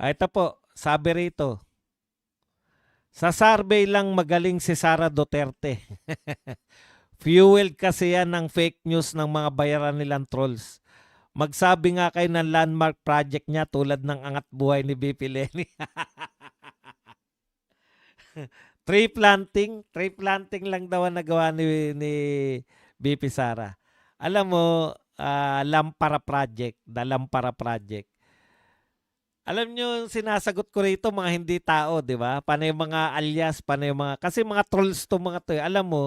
Ito po, sabi rito, sa survey lang magaling si Sara Duterte. Fueled kasi yan ng fake news ng mga bayaran nilang trolls. Magsabi nga kayo ng landmark project niya tulad ng Angat Buhay ni BP Lenny. Tree planting lang daw ang nagawa ni BP Sara. Alam mo, Lampara Project, the Lampara Project. Alam nyo, yung sinasagot ko rito, mga hindi tao, di ba? Paano yung mga alias, paano yung mga, kasi mga trolls to mga to. Alam mo,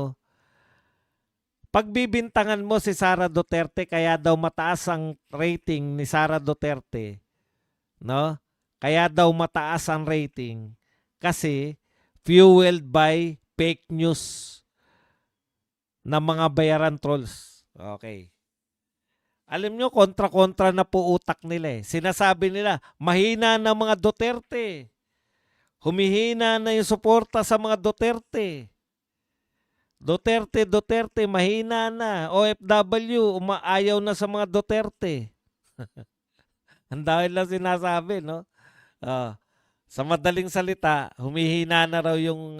pagbibintangan mo si Sara Duterte, kaya daw mataas ang rating ni Sara Duterte, no? Kaya daw mataas ang rating kasi fueled by fake news ng mga bayaran trolls. Okay. Alam nyo, kontra-kontra na po utak nila eh. Sinasabi nila, mahina na mga Duterte. Humihina na yung suporta sa mga Duterte. Duterte, mahina na. OFW, umaayaw na sa mga Duterte. Ang dahil lang sinasabi, no? Ah, sa madaling salita, humihina na raw yung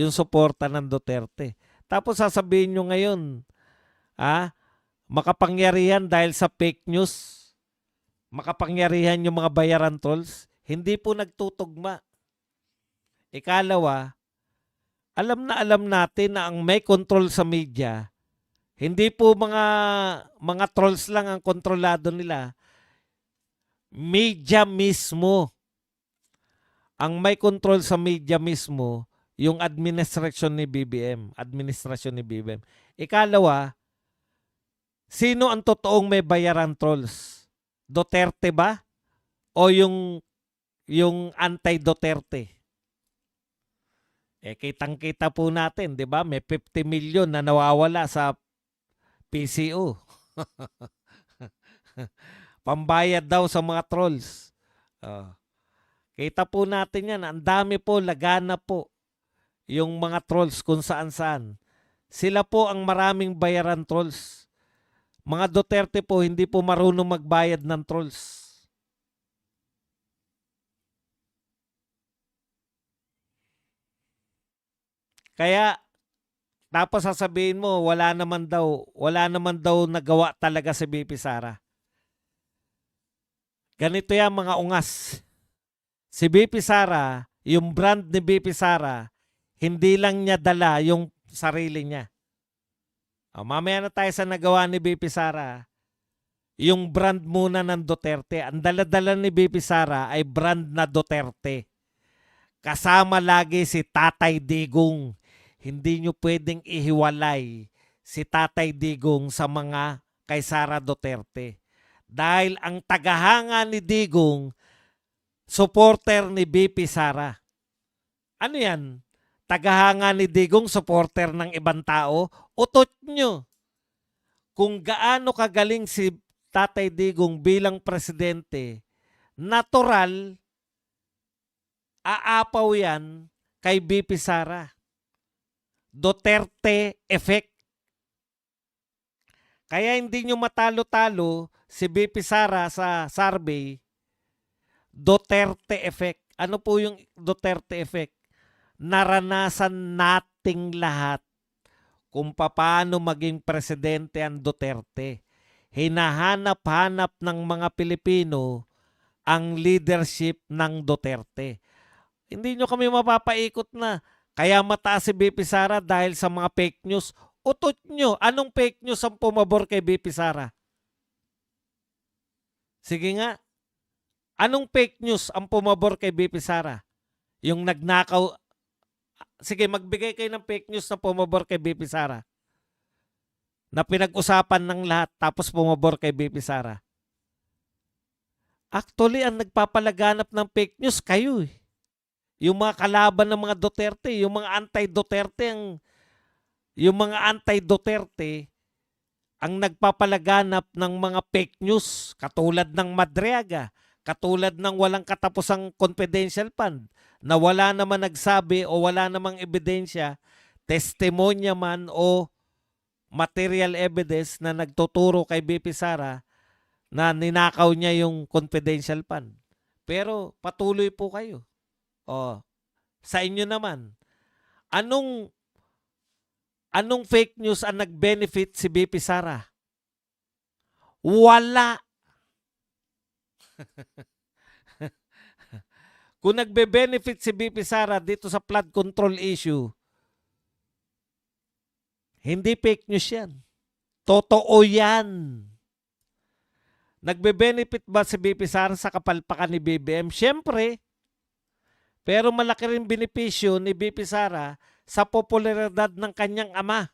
suporta ng Duterte. Tapos sasabihin nyo ngayon, makapangyarihan dahil sa fake news, makapangyarihan yung mga bayaran trolls, hindi po nagtutugma. Ikalawa, alam na alam natin na ang may control sa media, hindi po mga trolls lang ang kontrolado nila. Media mismo. Ang may control sa media mismo, yung administrasyon ni BBM. Administrasyon ni BBM. Ikalawa, sino ang totoong may bayaran trolls? Duterte ba? O yung anti-Duterte? Kitang-kita po natin, di ba? May 50 million na nawawala sa PCO. Pambayad daw sa mga trolls. Kita po natin yan. Ang dami po, lagana po yung mga trolls kung saan-saan. Sila po ang maraming bayaran trolls. Mga Duterte po, hindi po marunong magbayad ng trolls. Kaya, tapos sasabihin mo, wala naman daw nagawa talaga si BP Sara. Ganito yan mga ungas. Si BP Sara, yung brand ni BP Sara, hindi lang niya dala yung sarili niya. Mamaya na tayo sa nagawa ni BP Sara. Yung brand muna ng Duterte. Ang dala-dala ni BP Sara ay brand na Duterte. Kasama lagi si Tatay Digong. Hindi nyo pwedeng ihiwalay si Tatay Digong sa mga kay Sara Duterte. Dahil ang tagahanga ni Digong, supporter ni BP Sara. Ano yan? Tagahanga ni Digong, supporter ng ibang tao? Utot nyo. Kung gaano kagaling si Tatay Digong bilang presidente, natural, aapaw yan kay BP Sara. Duterte effect. Kaya hindi nyo matalo-talo si BP Sara sa survey. Duterte effect. Ano po yung Duterte effect? Naranasan nating lahat kung paano maging presidente ang Duterte. Hinahanap-hanap ng mga Pilipino ang leadership ng Duterte. Hindi nyo kami mapapaikot na kaya mataas si BP Sara dahil sa mga fake news. Utot nyo, anong fake news ang pumabor kay BP Sara? Sige nga, anong fake news ang pumabor kay BP Sara? Yung nagnakaw. Sige, magbigay kayo ng fake news na pumabor kay BP Sara. Na pinag-usapan ng lahat tapos pumabor kay BP Sara. Actually, ang nagpapalaganap ng fake news, kayo eh. Yung mga kalaban ng mga Duterte, yung mga anti-Duterte, ang nagpapalaganap ng mga fake news, katulad ng Madriaga, katulad ng walang katapusang confidential fund, na wala naman nagsabi o wala namang ebidensya, testimonya man o material evidence na nagtuturo kay BP Sara na ninakaw niya yung confidential fund. Pero patuloy po kayo. O, sa inyo naman, anong fake news ang nag-benefit si BP Sara? Wala. Kung nagbe-benefit si BP Sara dito sa flood control issue, hindi fake news yan. Totoo yan. Nagbe-benefit ba si BP Sara sa kapalpakan ni BBM? Siyempre. Pero malaki rin benepisyo ni BP Sara sa popularidad ng kanyang ama.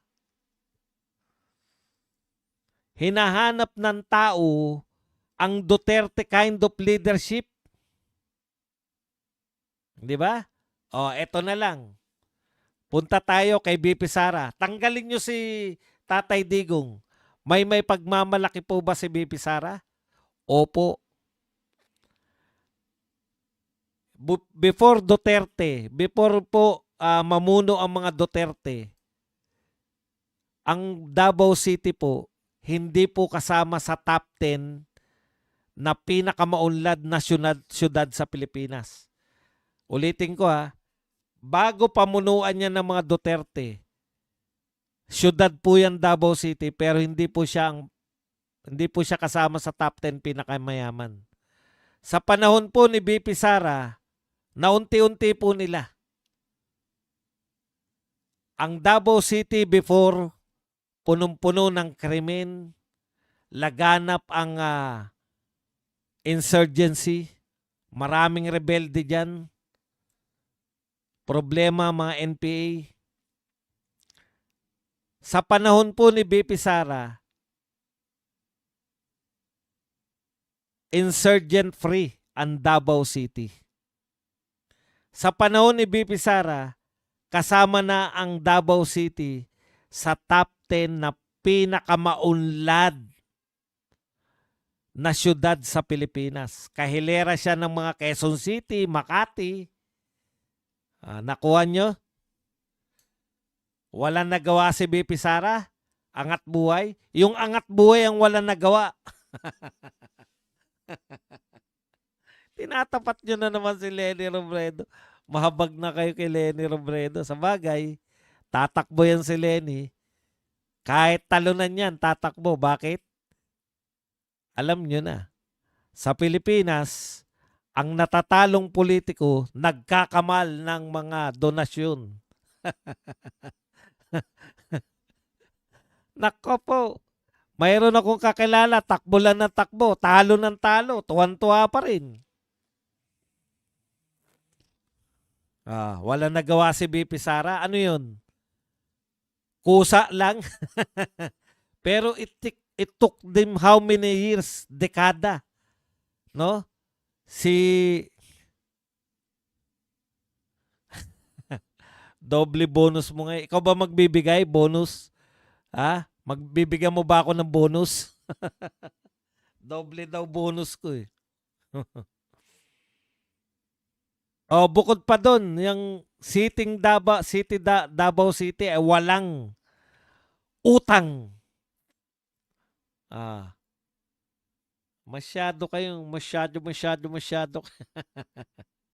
Hinahanap ng tao ang Duterte kind of leadership. Di ba? O, eto na lang. Punta tayo kay BP Sara. Tanggalin nyo si Tatay Digong. May pagmamalaki po ba si BP Sara? Opo. Before Duterte, before po mamuno ang mga Duterte, ang Davao City po, hindi po kasama sa top 10 na pinakamaunlad na syudad sa Pilipinas. Ulitin ko bago pamunuan niya ng mga Duterte, syudad po yan Davao City pero hindi po siya kasama sa top 10 pinakamayaman. Sa panahon po ni BP Sara, naunti-unti po nila. Ang Davao City before, punong-puno ng krimen, laganap ang insurgency, maraming rebelde dyan, problema mga NPA. Sa panahon po ni BP Sara, insurgent-free ang Davao City. Sa panahon ni BP Sara, kasama na ang Davao City sa top 10 na pinakamaunlad na syudad sa Pilipinas. Kahilera siya ng mga Quezon City, Makati. Nakuha nyo? Walang nagawa si BP Sara? Angat buhay? Yung angat buhay ang walang nagawa. Tinatapat nyo na naman si Leni Robredo. Mahabag na kayo kay Leni Robredo. Sa bagay, tatakbo yan si Leni. Kahit talunan yan, tatakbo. Bakit? Alam nyo na. Sa Pilipinas, ang natatalong politiko, nagkakamal ng mga donasyon. Nako po. Mayroon akong kakilala, takbo lang ng takbo, talo ng talo, tuwan-tuwa pa rin. Wala nagawa si BP Sara. Ano yun? Kusa lang. Pero it took them how many years? Dekada. No? Doble bonus mo nga. Ikaw ba magbibigay bonus? Magbibigyan mo ba ako ng bonus? Doble daw bonus ko eh. Bukod pa doon, yung Davao City ay walang utang. Masyado.